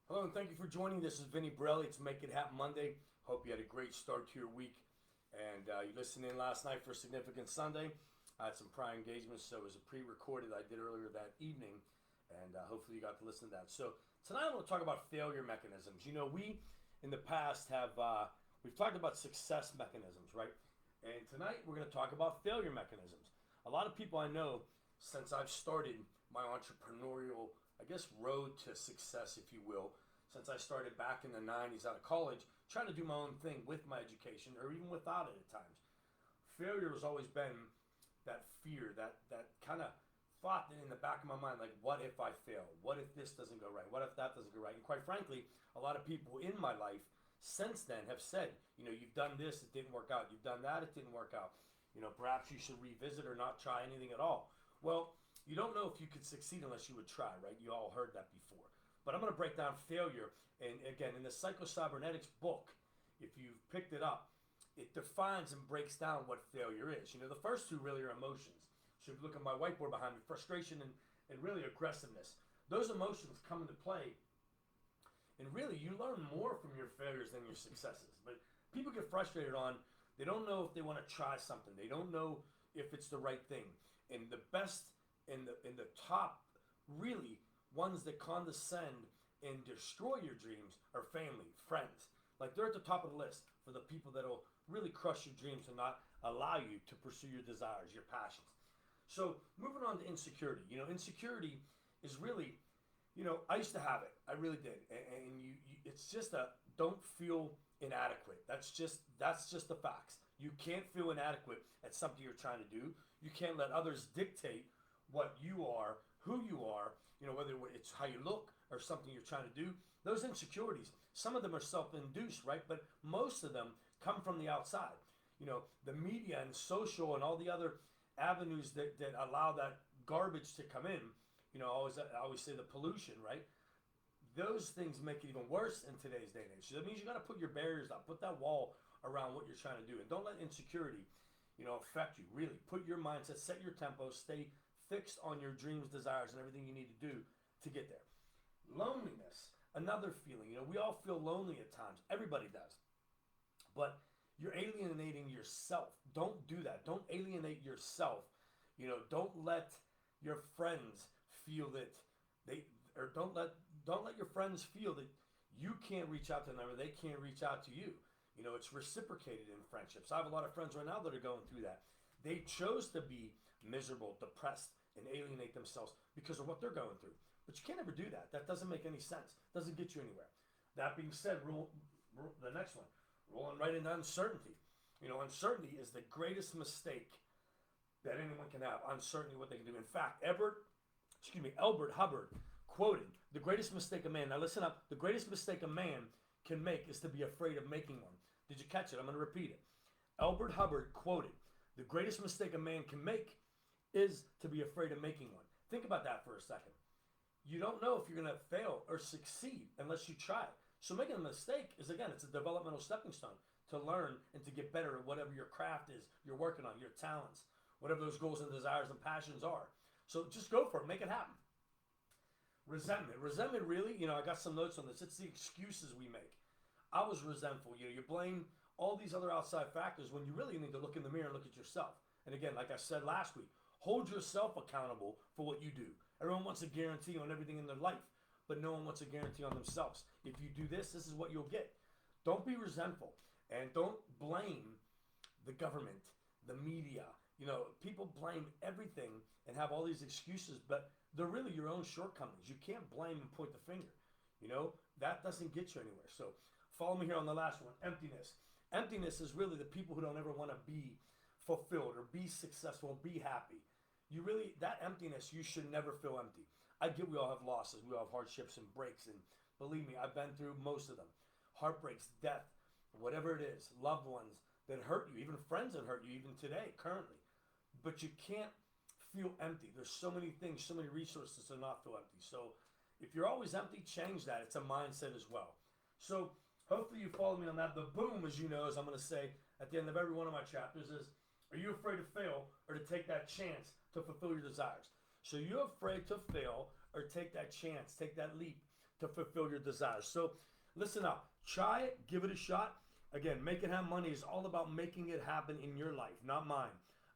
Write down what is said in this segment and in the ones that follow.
Hello and thank you for joining. This is Vinny Borelli. It's Make It Happen Monday. Hope you had a great start to your week. And you listened in last night for Significant Sunday. I had some prior engagements, so it was a pre-recorded I did earlier that evening. And hopefully you got to listen to that. So tonight I want to talk about failure mechanisms. You know, we in the past have, we've talked about success mechanisms, right? And tonight we're going to talk about failure mechanisms. A lot of people I know, since I've started my entrepreneurial, I guess, road to success, if you will, since I started back in the 90s out of college, trying to do my own thing with my education or even without it at times. Failure has always been that fear, that kind of thought in the back of my mind, like, what if I fail? What if this doesn't go right? What if that doesn't go right? And quite frankly, a lot of people in my life since then have said, you know, you've done this, it didn't work out. You've done that, it didn't work out. You know, perhaps you should revisit or not try anything at all. Well, you don't know if you could succeed unless you would try, right? You all heard that before. But I'm going to break down failure. And again, in the Psycho-Cybernetics book, if you've picked it up, it defines and breaks down what failure is. You know, the first two really are emotions. So if you look at my whiteboard behind me, frustration and really aggressiveness. Those emotions come into play. And really, you learn more from your failures than your successes. But people get frustrated on, they don't know if they want to try something. They don't know if it's the right thing. And the best in the top, really, ones that condescend and destroy your dreams are family, friends. Like, they're at the top of the list for the people that'll really crush your dreams and not allow you to pursue your desires, your passions. So moving on to insecurity. You know, insecurity is really, you know, I used to have it. I really did. And it's just a don't feel inadequate. That's just the facts. You can't feel inadequate at something you're trying to do. You can't let others dictate what you are, who you are, you know, whether it's how you look or something you're trying to do. Those insecurities, some of them are self-induced, right? But most of them come from the outside. You know, the media and social and all the other avenues that allow that garbage to come in, you know, I always say the pollution, right? Those things make it even worse in today's day and age. So that means you got to put your barriers up, put that wall around what you're trying to do, and don't let insecurity, you know, affect you. Really, put your mindset, set your tempo, stay fixed on your dreams, desires, and everything you need to do to get there. Loneliness, another feeling. You know, we all feel lonely at times. Everybody does, but you're alienating yourself. Don't do that. Don't alienate yourself. You know, don't let your friends feel that they or don't let your friends feel that you can't reach out to them or they can't reach out to you. You know, it's reciprocated in friendships. I have a lot of friends right now that are going through that. They chose to be miserable, depressed, and alienate themselves because of what they're going through. But you can't ever do that. That doesn't make any sense. Doesn't get you anywhere. That being said, the next one, rolling right into uncertainty. You know, uncertainty is the greatest mistake that anyone can have. Uncertainty what they can do. In fact, Elbert Hubbard quoted, the greatest mistake a man, now listen up, the greatest mistake a man can make is to be afraid of making one. Did you catch it? I'm going to repeat it. Elbert Hubbard quoted, the greatest mistake a man can make is to be afraid of making one. Think about that for a second. You don't know if you're going to fail or succeed unless you try it. So making a mistake is, again, it's a developmental stepping stone to learn and to get better at whatever your craft is you're working on, your talents, whatever those goals and desires and passions are. So just go for it. Make it happen. Resentment really, you know, I got some notes on this. It's the excuses we make. I was resentful. You know, you blame all these other outside factors when you really need to look in the mirror and look at yourself. And again, like I said last week, hold yourself accountable for what you do. Everyone wants a guarantee on everything in their life, but no one wants a guarantee on themselves. If you do this, this is what you'll get. Don't be resentful and don't blame the government, the media. You know, people blame everything and have all these excuses, but they're really your own shortcomings. You can't blame and point the finger. You know, that doesn't get you anywhere. So follow me here on the last one, emptiness. Emptiness is really the people who don't ever want to be fulfilled or be successful, be happy. You really, that emptiness, you should never feel empty. I get we all have losses, we all have hardships and breaks, and believe me, I've been through most of them. Heartbreaks, death, whatever it is, loved ones that hurt you, even friends that hurt you, even today, currently. But you can't feel empty. There's so many things, so many resources to not feel empty. So if you're always empty, change that. It's a mindset as well. So hopefully you follow me on that. The boom, as you know, as I'm going to say at the end of every one of my chapters is, are you afraid to fail or to take that chance to fulfill your desires? So you're afraid to fail or take that chance, take that leap to fulfill your desires. So listen up, try it, give it a shot. Again, Make It Happen Monday is all about making it happen in your life, not mine.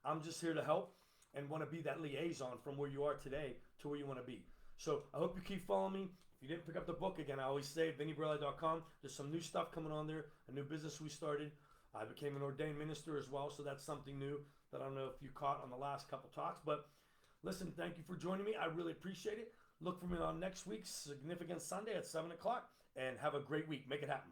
I'm just here to help and want to be that liaison from where you are today to where you want to be. So I hope you keep following me. If you didn't pick up the book, again, I always say VinnyBurley.com. There's some new stuff coming on there, a new business we started. I became an ordained minister as well, so that's something new that I don't know if you caught on the last couple talks. But listen, thank you for joining me. I really appreciate it. Look for me on next week's Significant Sunday at 7 o'clock, and have a great week. Make it happen.